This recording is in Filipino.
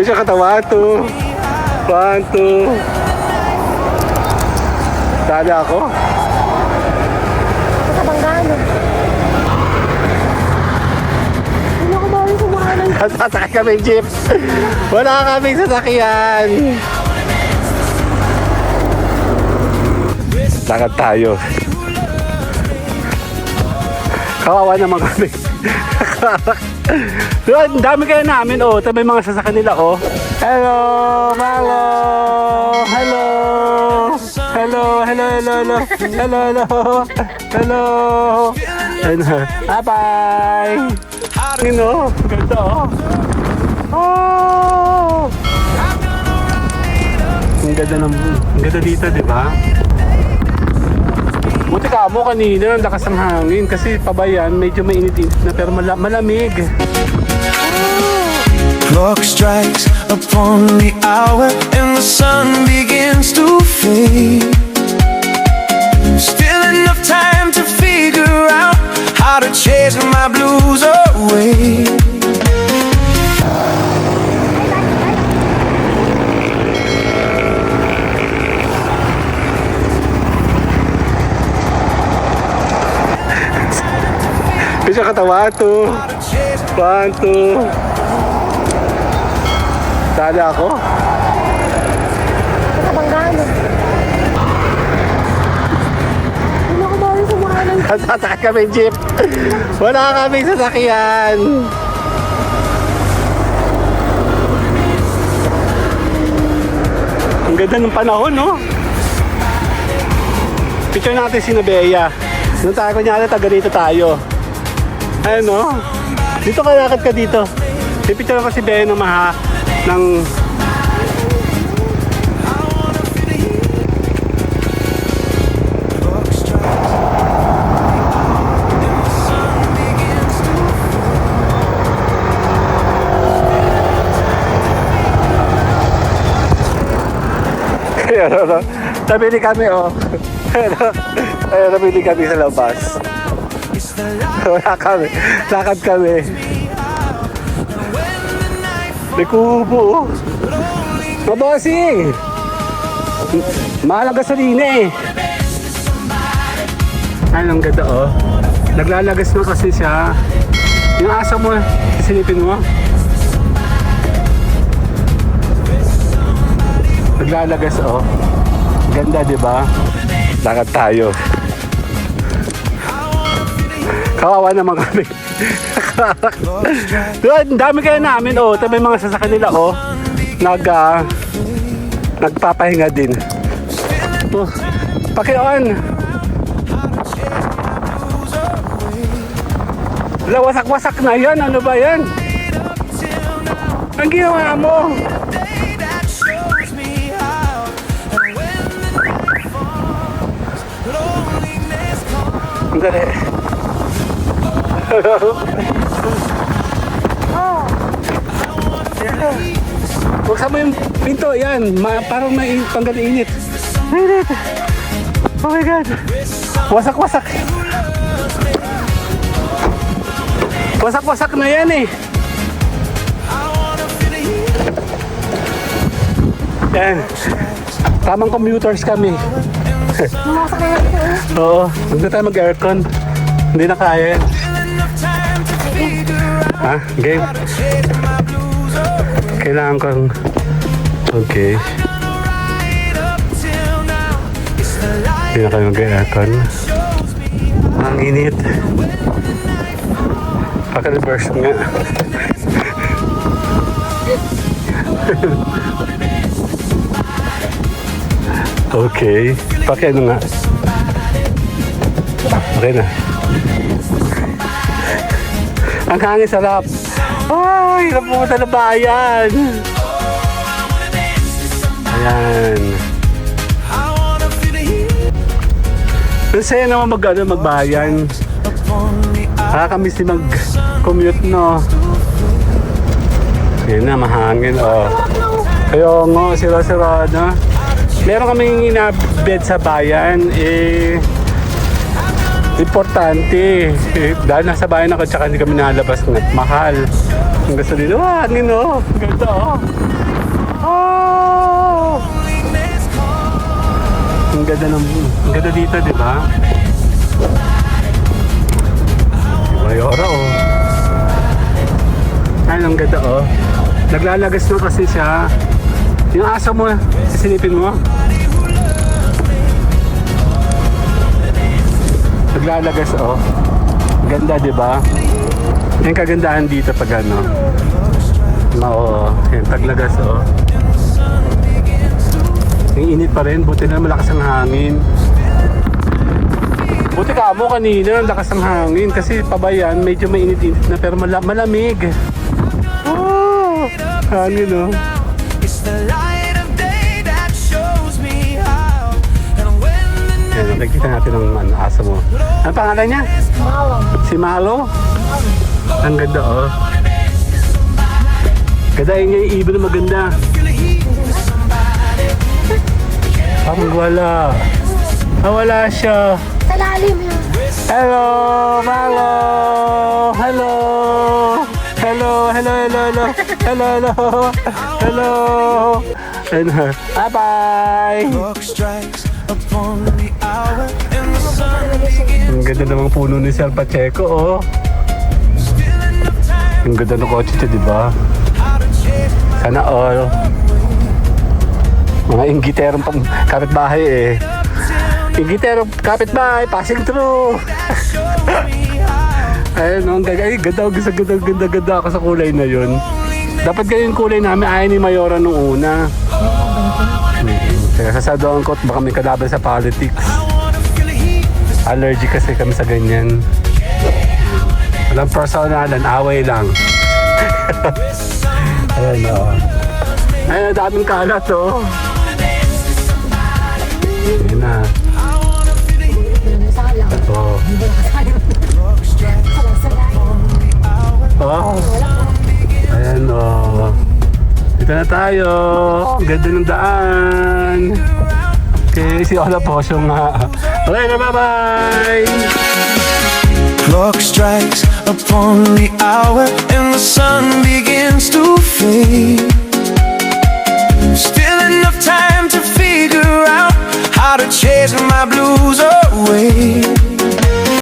Medyo katawa. 2, 1, 2. Dali ako. Sa Banggano. Hindi ako bawal sumalan. Sasakay kami jeep. Wala kaming sasakyan. Lakad tayo. Kawawa naman kami. Ang dami kaya namin, oh. Ito may mga sasakyan nila, oh. Hello, hello, hello, hello, hello, hello, hello, hello, hello, bye-bye. Ano, ganda, oh. Oh! Ang ganda dito, di ba? Buti ka mo kanina, ang lakas ng hangin kasi pabayan, medyo mainit-init na pero malamig. Clock strikes upon the hour and the sun begins to fade. Still enough time to figure out how to chase my blues away. Medyo katawa. 2, 1, 2. Dali ako. Sa Banggano. Hindi ako bawal sumalan. Sasakay kami jeep. Wala kaming sasakyan. Ang ganda ng panahon, no? Picture natin si Bea. Nung tayo kunyari, taga dito tayo. Ayan, no? Dito ka, lakad ka dito. Pipicture ko si Bea ng nabili kami, oh. Ayun, nabili kami sa labas. Wala kami. Lakad kami. May kubo, oh. Mabosing! Mahal ang gasolina, eh. Ayun, ang ganda, oh. Naglalagas na kasi siya. Yung asa mo, silipin mo. Naglalagas, oh. Ganda, di ba? Lakad tayo. Kawawa naman kami. Ang dami kaya namin, oh. Ito may mga sasakyan nila, oh. Nagpapahinga din. Oh, paki-on. Wala, wasak-wasak na yan. Ano ba yan? Ang ginawa mo. Ang dali. Buksan mo yung pinto, yan. Parang may panggal-init. Init. Oh my God. Wasak-wasak. Wasak-wasak na yan, eh. Yan. Tamang commuters kami. Lumasak na yan. Oo. Huwag na tayo mag-aircon. Hindi na kaya yan. Ha? Game? Kailangan kong... Okay. Hindi na kayo mag-aircon. Ang init. Paka-reverse nga. Okay. Paki-ano nga. Okay na. Ang hangin sarap. Ay, hirap pumunta na bayan. Ayan. Ang saya naman magbayan. Nakakamiss din mag-commute, no? Yan na, mahangin, oh. Kaya nga, sira-sira na. Meron kaming inabed sa bayan, eh... Importante. Dahil nasa bayan ako, tsaka hindi kami nalabas ng mahal. Ang gusto dito, hangin oh. Ang ganda oh. Oh! Ang ganda dito, di ba? Mayora oh. Ay, ang ganda oh. Naglalagas na kasi siya. Yung aso mo, sisilipin mo. Naglalagas oh. Ganda, di ba? Yung kagandahan dito pag ano. Oo, yung paglagas oh. Yung init pa rin, buti na malakas ang hangin. Buti ka mo kanina, lakas ang hangin kasi pabayan, medyo mainit-init na pero malamig. Oh, hangin oh. It's the light of day that shows me how. And when the Yan, nakikita natin ang aso mo. Ano pangalan niya? Mawang. Si Malo? Ang ganda oh. Ganda yung ibon na maganda. Parang wala. Wala siya. Sa lalim yun. Hello, Malo. Hello. Hello, hello, hello, hello. Hello, hello. Hello. Hello. Bye-bye. clock strikes upon the hour and the sun begins. Ang ganda namang puno ni Sir Pacheco, oh. Ang ganda ng kotse siya, di ba? Sana all. Mga inggiterong kapitbahay eh. Inggiterong kapitbahay, passing through. Ayun, ang ganda. Ay, ganda ako sa kulay na yun. Dapat ganyan yung kulay namin, ayaw ni Mayora nung una. Kaya sasadoan ko at baka may kalaban sa politics. Allergic kasi kami sa ganyan. Walang personalan, away lang. Ayun o. Ayun, daming kalat o. Ayun na. Salang. Oo. Oh. Ayan o. Dito na tayo. Ganda ng daan. Okay, si Ola Posyo nga. Okay na, bye-bye! Clock strikes upon the hour and the sun begins to fade. Still enough time to figure out how to chase my blues away.